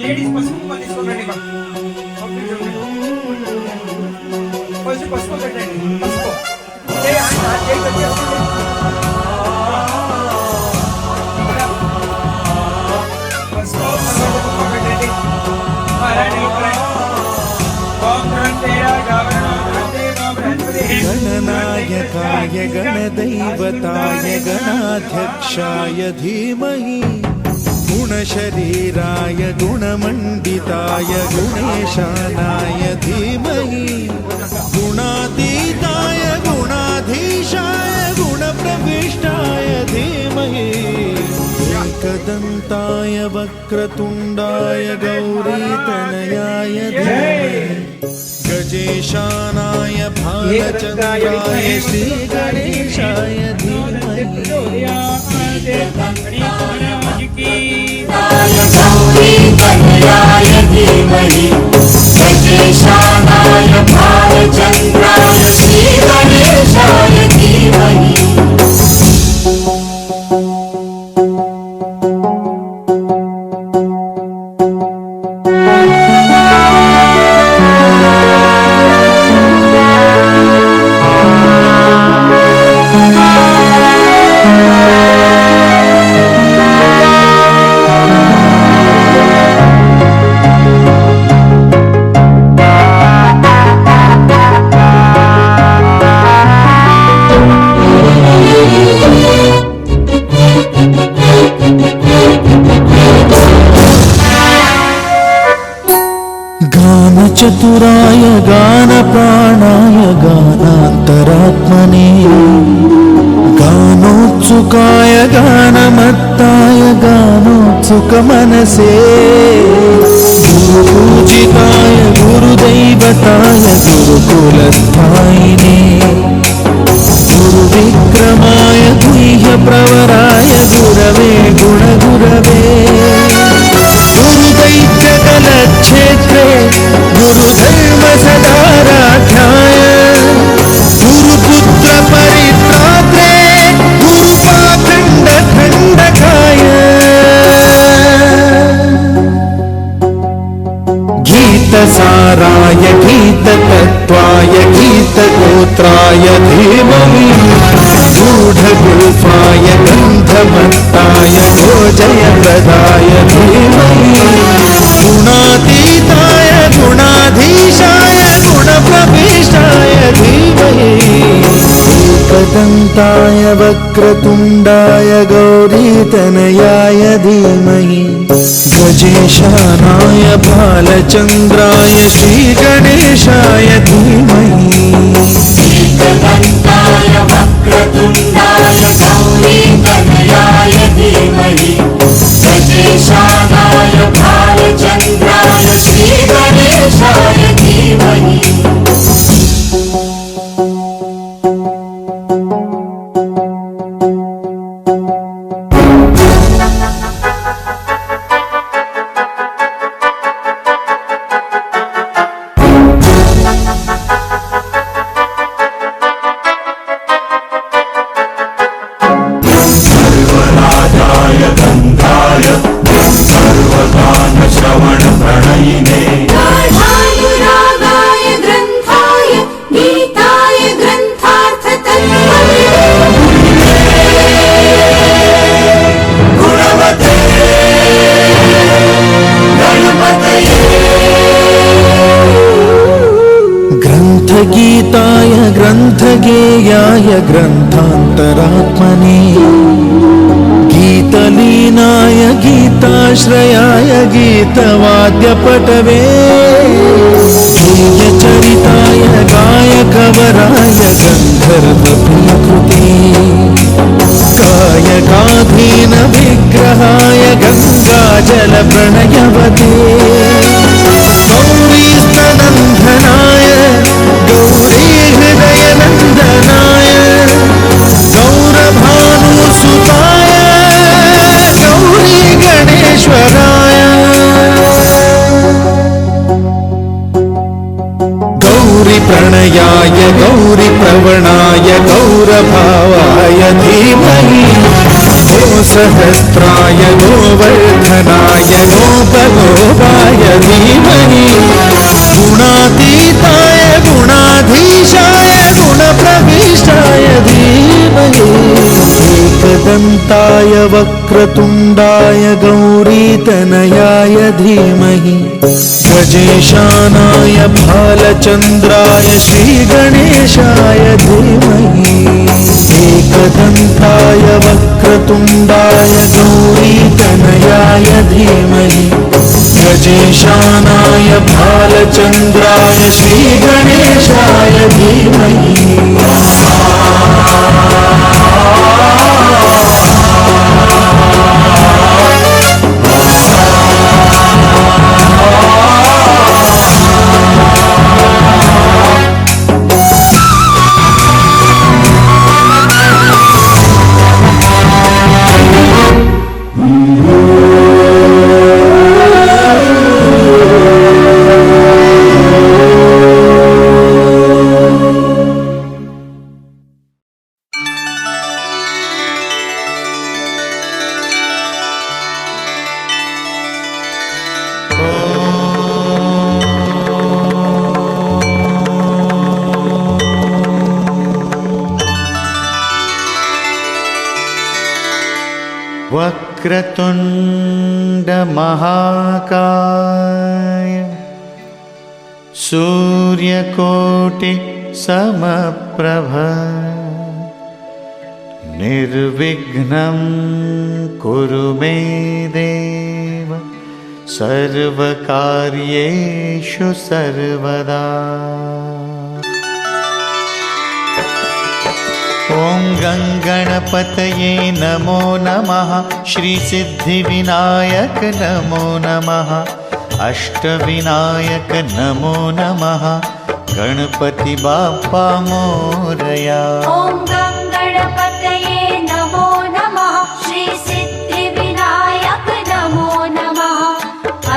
Ladies పసుపు తీసుకోండి కొంచెం పసుపు పెట్టండి పసుపు गणनायकाय गणदैवताय गणाध्यक्षाय धीमहि गुणशरीराय गुणमण्डिताय गुणेशानाय धीमहि गुणातीताय गुणाधीशाय गुणप्रविष्टाय धीमहि एकदन्ताय वक्रतुण्डाय गौरीतनयाय धीमहि गजेशानाय भालचन्द्राय श्रीगणेशाय धीमहि गौरीतनयाय धीमहि गजेशानाय भालचन्द्राय श्रीगणेशाय धीमहि चतुराय गानप्राणाय गानान्तरात्मने गानोत्सुकाय गानमत्ताय गानोत्सुकमनसे गुरुपूजिताय गुरुदैवताय गुरुकुलस्थायिने गुरुविक्रमाय गुह्यप्रवराय गुरवे गुणगुरवे गुरुदैत्यकलक्षेत्रे गुरुधर्मसदाराध्याय गुरुपुत्रपरित्रात्रे गुरुपाखण्डखण्डकाय गीतसाराय गीततत्त्वाय गीतगोत्राय धीमहि गूढगुल्फाय गन्धमत्ताय गोजयप्रदाय धीमहि गुणातीताय गुणाधीशाय गुणप्रविष्टाय धीमहि एकदन्ताय वक्रतुण्डाय गौरीतनयाय धीमहि गजेशानाय भालचन्द्राय श्रीगणेशाय धीमहि एकदन्ताय वक्रतुण्डाय गौरीतनयाय धीमहि गजेशानाय भालचन्द्राय श्रीगणेशाय धीमहि ग्रन्थगीताय ग्रन्थगेयाय ग्रन्थान्तरात्मने गीतलीनाय गीताश्रयाय गीतवाद्यपटवे गेयचरिताय गायकवराय गन्धर्वप्रियकृते कायकाधीन विग्रहाय गङ्गाजलप्रणयवते गौरीस्तनन्दनाय गौरीहृदयनन्दनाय गौरभानुसुताय गौरी गणेश्वराय गौरीप्रणयाय गौरीप्रवणाय गौरभावाय धीमहि सहस्राय गोवर्धनाय गोपगोपाय धीमहि गुणातीताय गुणाधीशाय गुणप्रविष्टाय धीमहि एकदन्ताय वक्रतुण्डाय गौरीतनयाय धीमहि गजेशानाय भालचन्द्राय श्रीगणेशाय धीमहि एकदन्ताय वक्रतुण्डाय गौरीतनयाय धीमहि गजेशानाय भालचन्द्राय श्रीगणेशाय धीमहि वक्रतुण्ड महाकाय सूर्यकोटि समप्रभ निर्विघ्नं कुरु मे देव सर्वकार्येषु सर्वदा। ॐ गणपतये नमो नमः श्रीसिद्धिविनायक नमो नमः अष्टविनायक नमो नमः गणपति बाप्पा मोरया। ॐ गणपतये नमो नमः श्रीसिद्धिविनायक नमो नमः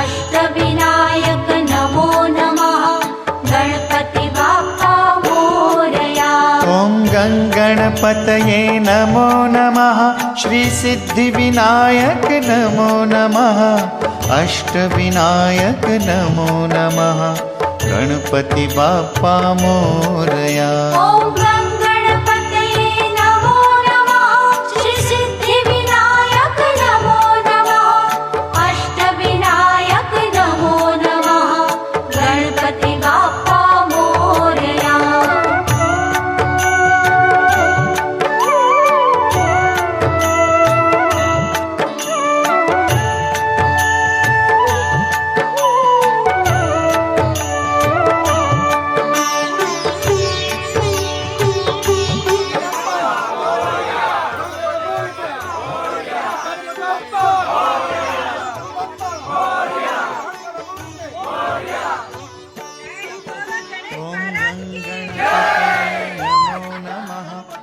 अष्टविनायक नमो नमः गणपति बाप्पा मोरया। ॐ गणपतये नमो नमः श्रीसिद्धिविनायक नमो नमः अष्टविनायक नमो नमः गणपति बाप्पा मोरया। ॐ गणपतये नमो नमः श्रीसिद्धिविनायक नमो नमः अष्टविनायक नमो नमः गणपति बाप्पा मोरया।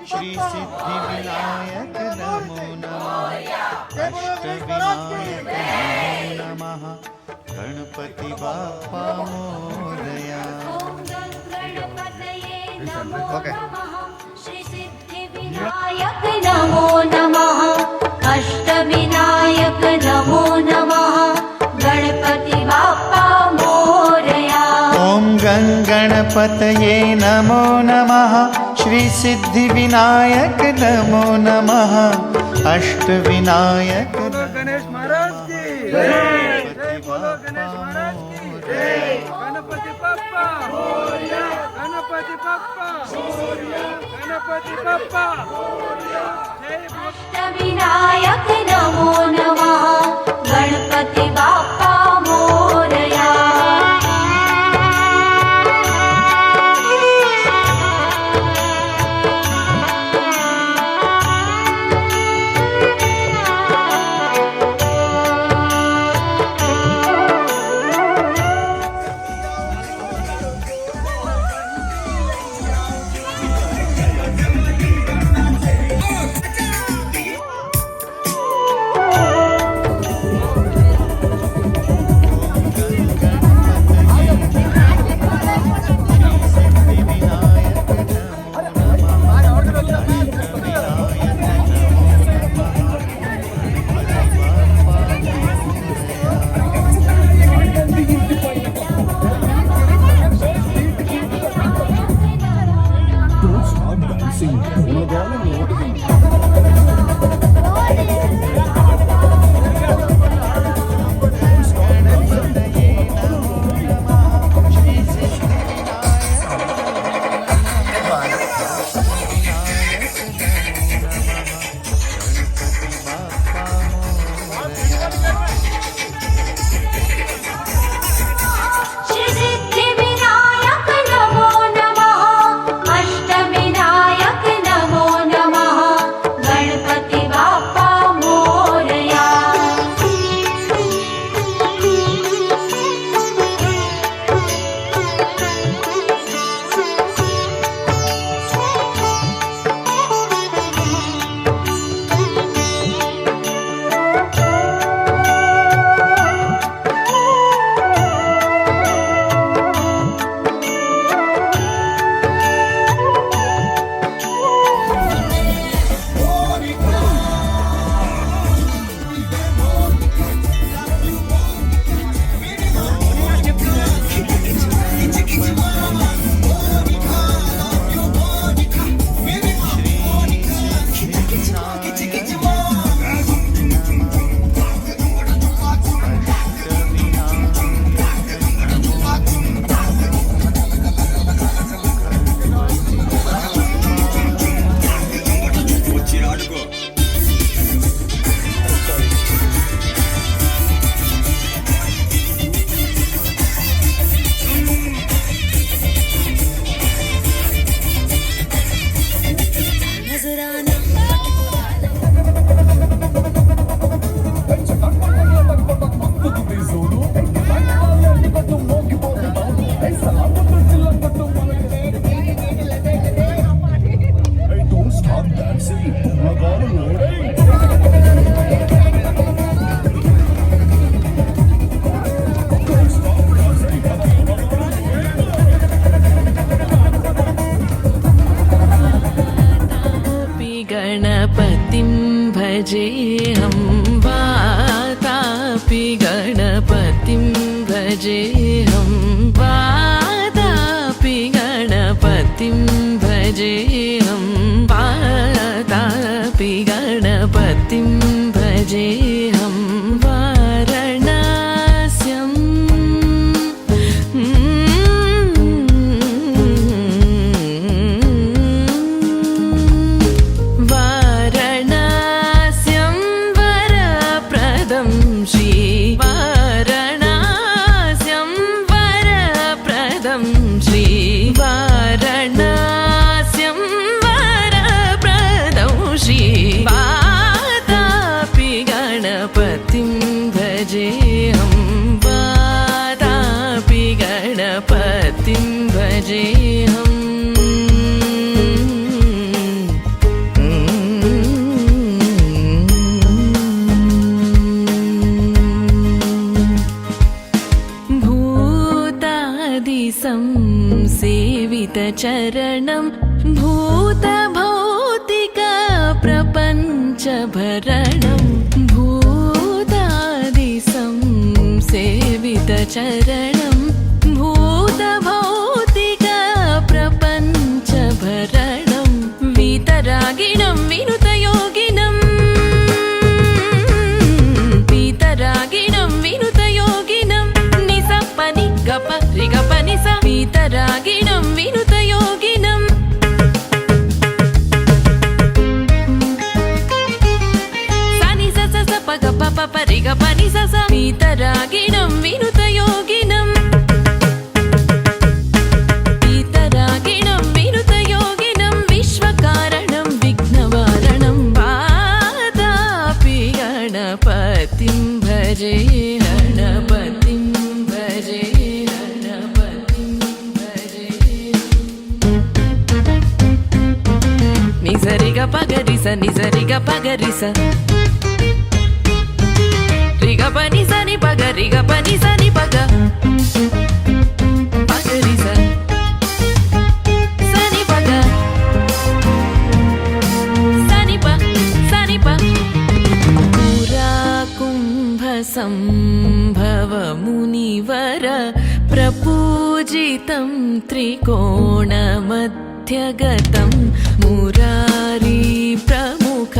श्रीसिद्धिविनायक नमो नमः अष्टविनायक नमो नमः गणपति बाप्पा मोरया। श्रीसिद्धिविनायक नमो नमः अष्टविनायक नमो नमः गणपति बाप्पा मोरया। ॐ गणपतये नमो नमः श्रीसिद्धिविनायक नमो नमः अष्टविनायक गणेश महाराज की जय। बोलो गणेश महाराज की जय। गणपति बाप्पा मोरया। गणपति बाप्पा मोरया। गणपति बाप्पा मोरया। जय। अष्टविनायक नमो नमः गणपति बाप्पा मोरया। सिद्धिविनायक नमो नमः अष्टविनायक नमो नमः गणपति बाप्पा मोरया गणपतिं भजेऽहं वातापि गणपतिं भजेऽहं वातापि गणपतिं भजेऽहं वातापि गणपतिं भजेऽहं वाराणस्यं वाराणस्यं वरप्रदं श्री वाराणस्यं वरप्रदं श्री वाराणस्यं वरप्रदं श्री वातापि गणपतिं भजेऽहं वातापि गणपतिं भजेऽहम् संसेवितचरणं भूतभौतिकप्रपञ्चभरणं भूतादिसंसेवितचरणं भूतभौतिकप्रपञ्चभरणं वीतरागिणं विनुतयोगिनं वीतरागिणं विनुतयोगिनं निसपनि गप ऋगपनि स वीतरागिणं विनुतयोगिनं सनि स स प ग प प प ऋगपनि स स वीतरागिणं विनुतयोगिनं वीतरागिणं विनुतयोगिनं विश्वकारणं विघ्नवारणं वातापि गणपतिं भजे गणपतिं भजे गणपतिं भजे निसरिग पगरि स निसरिग पगरि स रिग पनि स नि पग रिग पनि स नि पग पगरि स नि पग स नि प पुरा कुम्भ संभव मुनिवर प्रपूजितं त्रिकोणमध्यगतं मुरारी प्रमुख